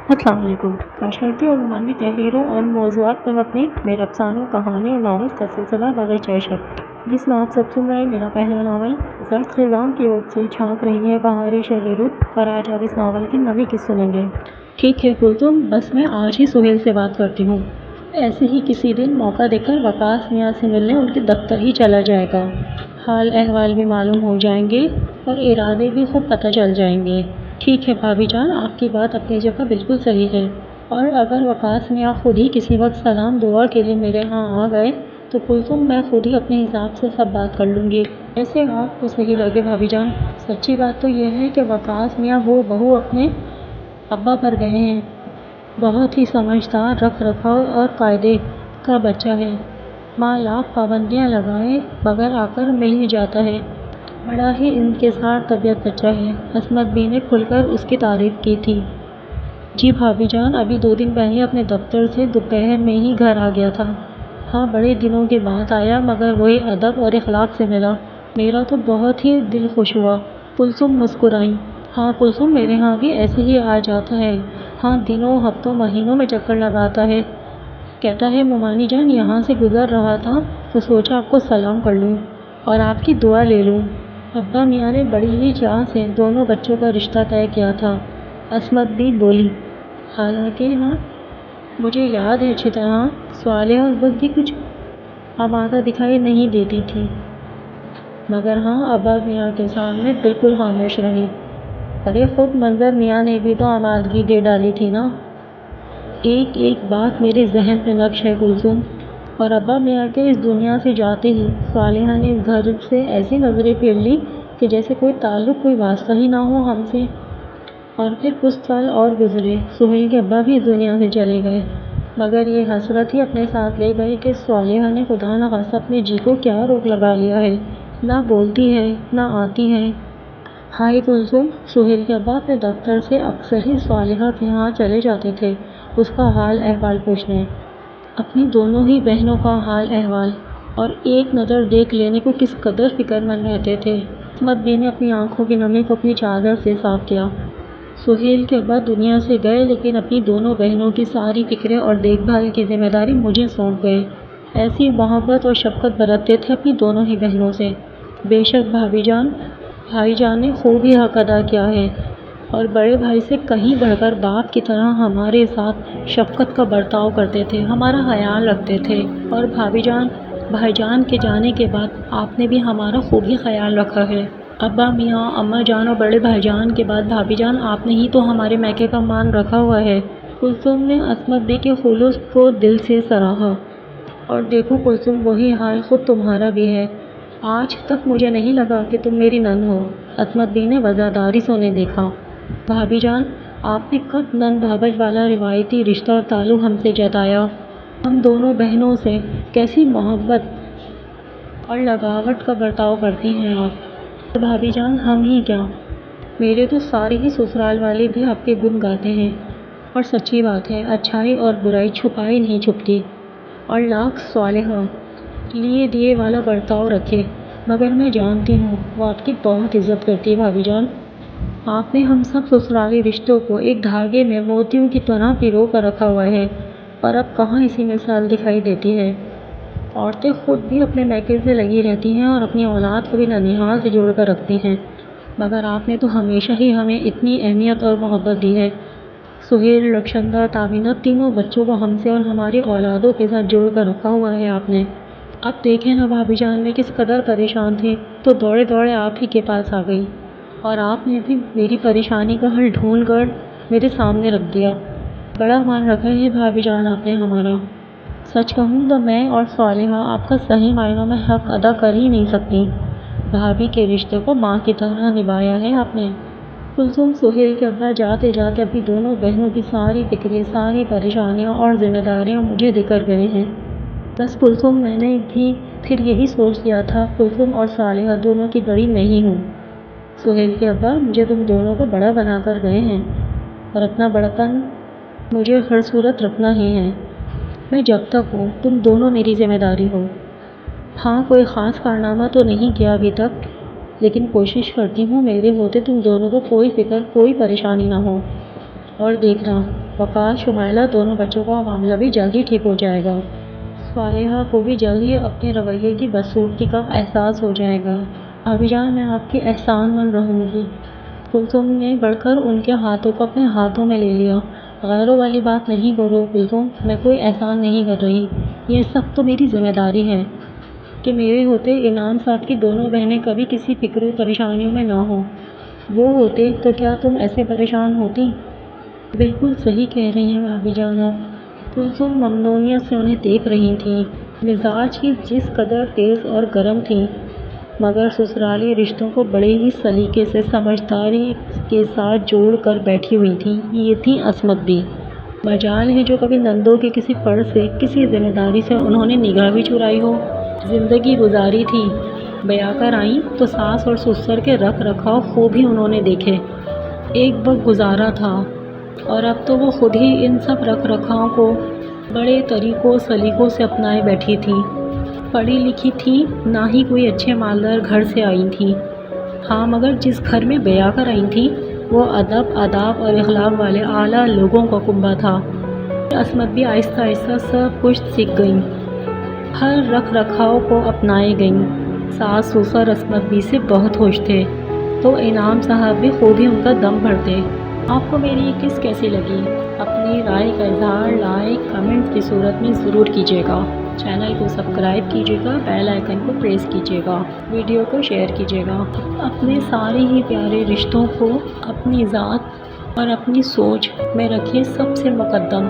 السلام علیکم۔ معاشرتی اور رومانوی تحریروں اور موضوعات پر مبنی میرا افسانوں کہانی اور ناولز کا سلسلہ باغیچہ شب، جس میں آپ سب سن رہے ہیں میرا پہلا ناول زرد خزاں کی اوج سے چھانک رہی ہے بہار شب رود، اور آج آپ اس ناول کی نویں قسط سنیں گے۔ ٹھیک ہے کلثوم، بس میں آج ہی سہیل سے بات کرتی ہوں۔ ایسے ہی کسی دن موقع دیکھ کر وقاص میاں سے ملنے ان کے دفتر ہی چلا جائے گا۔ حال احوال بھی معلوم ہو جائیں گے اور ارادے بھی خود پتہ چل جائیں گے۔ ٹھیک ہے بھابھی جان، آپ کی بات اپنی جگہ بالکل صحیح ہے، اور اگر وقاص میاں خود ہی کسی وقت سلام دعا کے لیے میرے ہاں آ گئے تو کلثوم میں خود ہی اپنے حساب سے سب بات کر لوں گی، جیسے آپ کو صحیح لگے بھابھی جان۔ سچی بات تو یہ ہے کہ وقاص میاں وہ بہو اپنے ابا پر گئے ہیں۔ بہت ہی سمجھدار، رکھ رکھاؤ اور قاعدے کا بچہ ہے۔ ماں لاکھ پابندیاں لگائے بغیر آ کر مل ہی جاتا ہے۔ بڑا ہی انکسار طبیعت بچہ ہے۔ عصمت بی نے کھل کر اس کی تعریف کی تھی۔ جی بھابھی جان، ابھی 2 دن پہلے اپنے دفتر سے دوپہر میں ہی گھر آ گیا تھا۔ ہاں، بڑے دنوں کے بعد آیا، مگر وہی ادب اور اخلاق سے ملا۔ میرا تو بہت ہی دل خوش ہوا۔ کلثوم مسکرائیں۔ ہاں کلثوم، میرے ہاں بھی ایسے ہی آ جاتا ہے۔ ہاں، دنوں ہفتوں مہینوں میں چکر لگاتا ہے۔ کہتا ہے مومانی جان یہاں سے گزر رہا تھا تو سوچا آپ کو سلام کر لوں اور آپ کی دعا لے لوں۔ ابا میاں نے بڑی ہی چاہ سے دونوں بچوں کا رشتہ طے کیا تھا، عصمت بھی بولی۔ حالانکہ ہاں، مجھے یاد ہے اچھی طرح صالحہ اس وقت بھی کچھ آمادہ دکھائی نہیں دیتی تھی، مگر ہاں ابا میاں کے سامنے بالکل خاموش رہی۔ ارے خود منظر میاں نے بھی تو آمادگی دے ڈالی تھی نا۔ ایک ایک بات میرے ذہن میں نقش ہے کلثوم۔ اور ابا میاں کے اس دنیا سے جاتے ہی صالحہ نے اس گھر سے ایسی نظریں پھیر لی کہ جیسے کوئی تعلق، کوئی واسطہ ہی نہ ہو ہم سے۔ اور پھر کچھ سال اور گزرے، سہیل کے ابا بھی اس دنیا سے چلے گئے، مگر یہ حسرت ہی اپنے ساتھ لے گئے کہ صالحہ نے خدا نخواستہ اپنے جی کو کیا روک لگا لیا ہے، نہ بولتی ہے نہ آتی ہے۔ ہائے کلثوم، سہیل کے ابا اپنے دفتر سے اکثر ہی صالحہ کے ہاں چلے جاتے تھے اس کا حال احوال پوچھنے، اپنی دونوں ہی بہنوں کا حال احوال، اور ایک نظر دیکھ لینے کو کس قدر فکر مند رہتے تھے۔ عصمت بی نے اپنی آنکھوں کی نمی کو اپنی چادر سے صاف کیا۔ سہیل کے ابا دنیا سے گئے، لیکن اپنی دونوں بہنوں کی ساری فکریں اور دیکھ بھال کی ذمہ داری مجھے سونپ گئے۔ ایسی محبت اور شفقت برتتے تھے اپنی دونوں ہی بہنوں سے۔ بے شک بھابھی جان، بھائی جان نے خوب ہی حق ادا کیا ہے، اور بڑے بھائی سے کہیں بڑھ کر باپ کی طرح ہمارے ساتھ شفقت کا برتاؤ کرتے تھے، ہمارا خیال رکھتے تھے۔ اور بھابھی جان، بھائی جان کے جانے کے بعد آپ نے بھی ہمارا خوب ہی خیال رکھا ہے۔ ابا میاں، اماں جان اور بڑے بھائی جان کے بعد بھابھی جان آپ نے ہی تو ہمارے میکے کا مان رکھا ہوا ہے۔ کلثوم نے عصمت بی کے خلوص کو دل سے سراہا۔ اور دیکھو کلثوم، وہی حال خود تمہارا بھی ہے۔ آج تک مجھے نہیں لگا کہ تم میری نند ہو۔ عصمت بی نے وزاداری سے انہیں دیکھا۔ بھابھی جان، آپ نے کب نند بھابج والا روایتی رشتہ اور تعلق ہم سے جتایا؟ ہم دونوں بہنوں سے کیسی محبت اور لگاوٹ کا برتاؤ کرتی ہیں آپ۔ اور بھابھی جان، ہم ہی کیا، میرے تو سارے ہی سسرال والے بھی آپ کے گن گاتے ہیں۔ اور سچی بات ہے، اچھائی اور برائی چھپائی نہیں چھپتی، اور لاکھ صالحہ لیے دیے والا برتاؤ رکھے، مگر میں جانتی ہوں وہ آپ کی بہت عزت کرتی ہے بھابھی جان۔ آپ نے ہم سب سسرالی رشتوں کو ایک دھاگے میں موتیوں کی طرح پرو کر رکھا ہوا ہے، اور اب کہاں اسی مثال دکھائی دیتی ہے۔ عورتیں خود بھی اپنے میکے سے لگی رہتی ہیں اور اپنی اولاد کو بھی ننھیال سے جوڑ کر رکھتی ہیں، مگر آپ نے تو ہمیشہ ہی ہمیں اتنی اہمیت اور محبت دی ہے۔ سہیل، رخشندہ، تابینہ، تینوں بچوں کو ہم سے اور ہماری اولادوں کے ساتھ جوڑ کر رکھا ہوا ہے آپ نے۔ اب دیکھیں نا بھابھی جان، میں کس قدر پریشان تھی تو دوڑے دوڑے آپ ہی کے پاس آ گئی، اور آپ نے بھی میری پریشانی کا حل ڈھونڈ کر میرے سامنے رکھ دیا۔ بڑا مان رکھا ہے بھابھی جان آپ نے ہمارا۔ سچ کہوں تو میں اور صالحہ آپ کا صحیح معنوں میں حق ادا کر ہی نہیں سکتی۔ بھابھی کے رشتے کو ماں کی طرح نبھایا ہے آپ نے۔ کلثوم، سہیل کے ابا جاتے جاتے اپنی دونوں بہنوں کی ساری فکریں، ساری پریشانیاں اور ذمہ داریاں مجھے دے کر گئے ہیں۔ بس کلثوم، میں نے بھی پھر یہی سوچ لیا تھا، کلثوم اور صالحہ دونوں کی بڑی میں ہی ہوں۔ سہیل کے ابا مجھے تم دونوں کو بڑا بنا کر گئے ہیں، اور اپنا بڑپن مجھے ہر صورت رکھنا ہی ہے۔ میں جب تک ہوں تم دونوں میری ذمہ داری ہو۔ ہاں، کوئی خاص کارنامہ تو نہیں کیا ابھی تک، لیکن کوشش کرتی ہوں میرے ہوتے تم دونوں کو کوئی فکر، کوئی پریشانی نہ ہو۔ اور دیکھنا، وقار شمائلہ دونوں بچوں کا معاملہ بھی جلد ہی ٹھیک ہو جائے گا۔ صالحہ کو بھی جلد ہی اپنے رویے کی بدسلوکی کا احساس ہو جائے گا۔ بھابھی جان، میں آپ کی احسان مند رہوں گی۔ کلثوم نے بڑھ کر ان کے ہاتھوں کو اپنے ہاتھوں میں لے لیا۔ غیروں والی بات نہیں کرو کلثوم، میں کوئی احسان نہیں کر رہی، یہ سب تو میری ذمہ داری ہے کہ میرے ہوتے انعام صاحب کی دونوں بہنیں کبھی کسی فکر و پریشانیوں میں نہ ہوں۔ وہ ہوتے تو کیا تم ایسے پریشان ہوتی؟ بالکل صحیح کہہ رہی ہیں بھابھی جان آپ۔ کلثوم ممنونیت سے انہیں دیکھ رہی تھیں۔ مزاج کی جس قدر تیز اور گرم تھیں، مگر سسرالی رشتوں کو بڑے ہی سلیقے سے سمجھداری کے ساتھ جوڑ کر بیٹھی ہوئی تھیں۔ یہ تھیں عصمت بھی۔ مجال ہے جو کبھی نندوں کے کسی فرض سے، کسی ذمہ داری سے انہوں نے نگاہ بھی چرائی ہو۔ زندگی گزاری تھی، بیاہ کر آئیں تو ساس اور سسر کے رکھ رکھاؤ خوب ہی انہوں نے دیکھے، ایک وقت گزارا تھا، اور اب تو وہ خود ہی ان سب رکھ رکھاؤ کو بڑے طریقوں سلیقوں سے اپنائے بیٹھی تھیں۔ پڑھی لکھی تھیں، نہ ہی کوئی اچھے مالدار گھر سے آئی تھیں، ہاں مگر جس گھر میں بیاہ کر آئی تھیں وہ ادب، آداب اور اخلاق والے اعلیٰ لوگوں کا کنبہ تھا۔ عصمت بھی آہستہ آہستہ سب کچھ سیکھ گئیں، ہر رکھ رکھاؤ کو اپنائے گئیں۔ ساس سسر عصمت بھی سے بہت خوش تھے، تو انعام صاحب بھی خوب ہی ان کا دم بھرتے۔ آپ کو میری یہ قسط کیسی لگی؟ اپنی رائے کا اظہار لائک، کمنٹ کی صورت میں ضرور کیجیے گا۔ چینل کو سبسکرائب کیجیے گا، بیل آئیکن کو پریس کیجیے گا، ویڈیو کو شیئر کیجیے گا۔ اپنے سارے ہی پیارے رشتوں کو اپنی ذات اور اپنی سوچ میں رکھیں سب سے مقدم۔